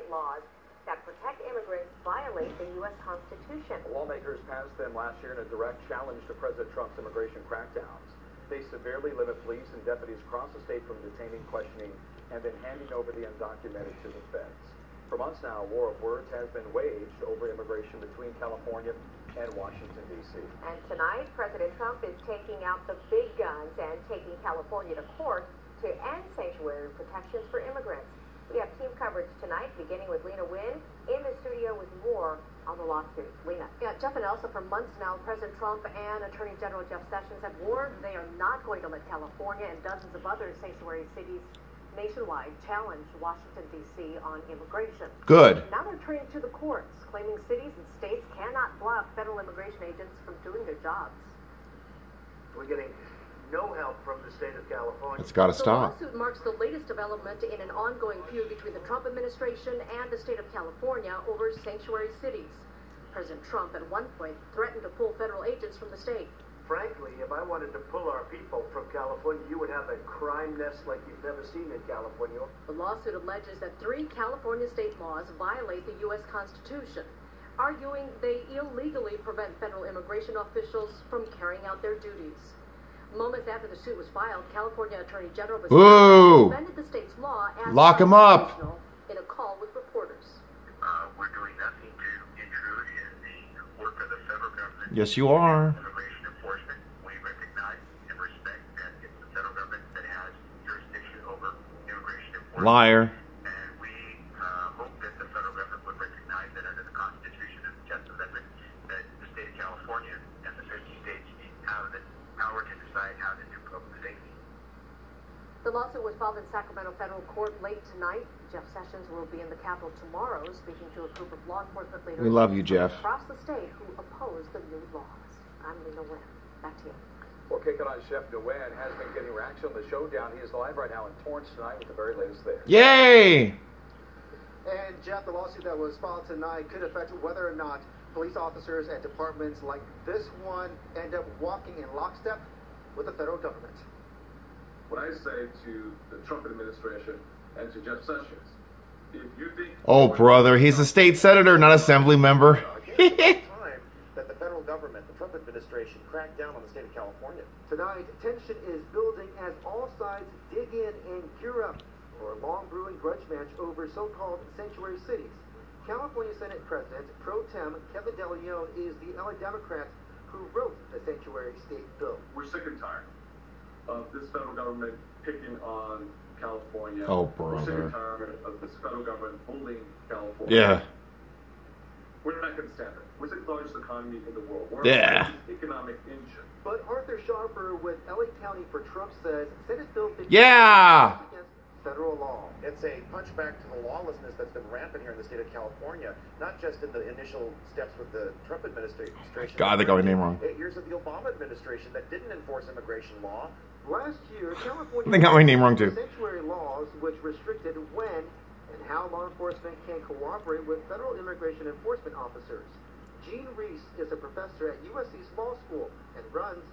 laws that protect immigrants violate the U.S. Constitution. Lawmakers passed them last year in a direct challenge to President Trump's immigration crackdowns. They severely limit police and deputies across the state from detaining, questioning, and then handing over the undocumented to the feds. For months now, a war of words has been waged over immigration between California and Washington, D.C. And tonight, President Trump is taking out the big guns and taking California to court to end sanctuary protections for immigrants. We have team coverage tonight, beginning with Jeff Nguyen in the studio with more on the lawsuit. Lena. Yeah, Jeff, and also for months now, President Trump and Attorney General Jeff Sessions have warned they are not going to let California and dozens of other sanctuary cities nationwide challenge Washington, D.C. on immigration. Good. Now they're turning to the courts, claiming cities and states cannot block federal immigration agents from doing their jobs. We're getting no help from the state of California. It's got to stop. The lawsuit marks the latest development in an ongoing feud between the Trump administration and the state of California over sanctuary cities. President Trump at one point threatened to pull federal agents from the state. Frankly, if I wanted to pull our people from California, you would have a crime nest like you've never seen in California. The lawsuit alleges that 3 California state laws violate the U.S. Constitution, arguing they illegally prevent federal immigration officials from carrying out their duties. Moments after the suit was filed, California Attorney General suspended the state's law as lock him up in a call with reporters. We're doing nothing to intrude in the work of the federal government. Yes, you are. Immigration enforcement. We recognize and respect that it's the federal government that has jurisdiction over immigration enforcement. Liar. And we hope that the federal government would recognize that under the Constitution and the 10th Amendment, that the state of California and the 50 states have the power to decide how to do public safety. The lawsuit was filed in Sacramento federal court late tonight. Jeff Sessions will be in the Capitol tomorrow speaking to a group of law enforcement leaders We love you, Jeff. across the state who oppose the new laws. I'm Lena Nguyen. Back to you. Well, KCAL9's Jeff Nguyen has been getting reaction on the showdown. He is live right now in Torrance tonight with the very latest there. Yay! And Jeff, the lawsuit that was filed tonight could affect whether or not police officers and departments like this one end up walking in lockstep with the federal government. What I say to the Trump administration and to Jeff Sessions, if you think... Oh, brother, he's a state senator, not assembly member. time that the federal government, the Trump administration, cracked down on the state of California. Tonight, tension is building as all sides dig in and gear up for a long brewing grudge match over so-called sanctuary cities. California Senate President Pro Tem Kevin DeLeon is the LA Democrat who wrote the sanctuary state bill. We're sick and tired of this federal government picking on California. Oh, We're sick brother. and tired of this federal government bullying California. Yeah. We're not going to stand it. We're the largest economy in the world. We're Yeah. the economic engine. But Arthur Schaper with LA County for Trump says Senate Bill 50 Yeah. against federal law. It's a punchback to the lawlessness that's been rampant here in the state of California, not just in the initial steps with the Trump administration. God, they got my name wrong. 8 years of the Obama administration that didn't enforce immigration law. Last year, California They got my name wrong, too. sanctuary laws which restricted when and how law enforcement can cooperate with federal immigration enforcement officers. Jean Reese is a professor at USC's law school and runs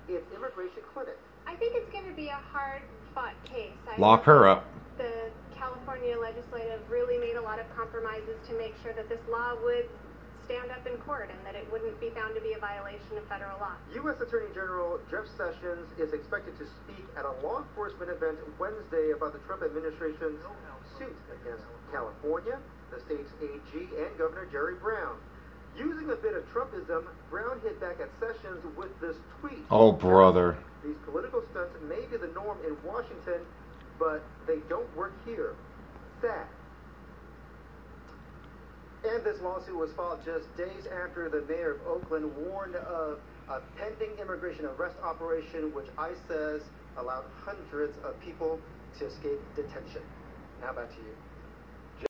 its immigration clinic. I think it's going to be a hard-fought case. Lock her up. The California legislative really made a lot of compromises to make sure that this law would stand up in court and that it wouldn't be found to be a violation of federal law. U.S. Attorney General Jeff Sessions is expected to speak at a law enforcement event Wednesday about the Trump administration's suit against California, the state's AG, and Governor Jerry Brown. Using a bit of Trumpism, Brown hit back at Sessions with this tweet. Oh, brother. These political stunts may be the norm in Washington, but they don't work here. Sad. And this lawsuit was filed just days after the mayor of Oakland warned of a pending immigration arrest operation, which ICE says allowed hundreds of people to escape detention. Now back to you.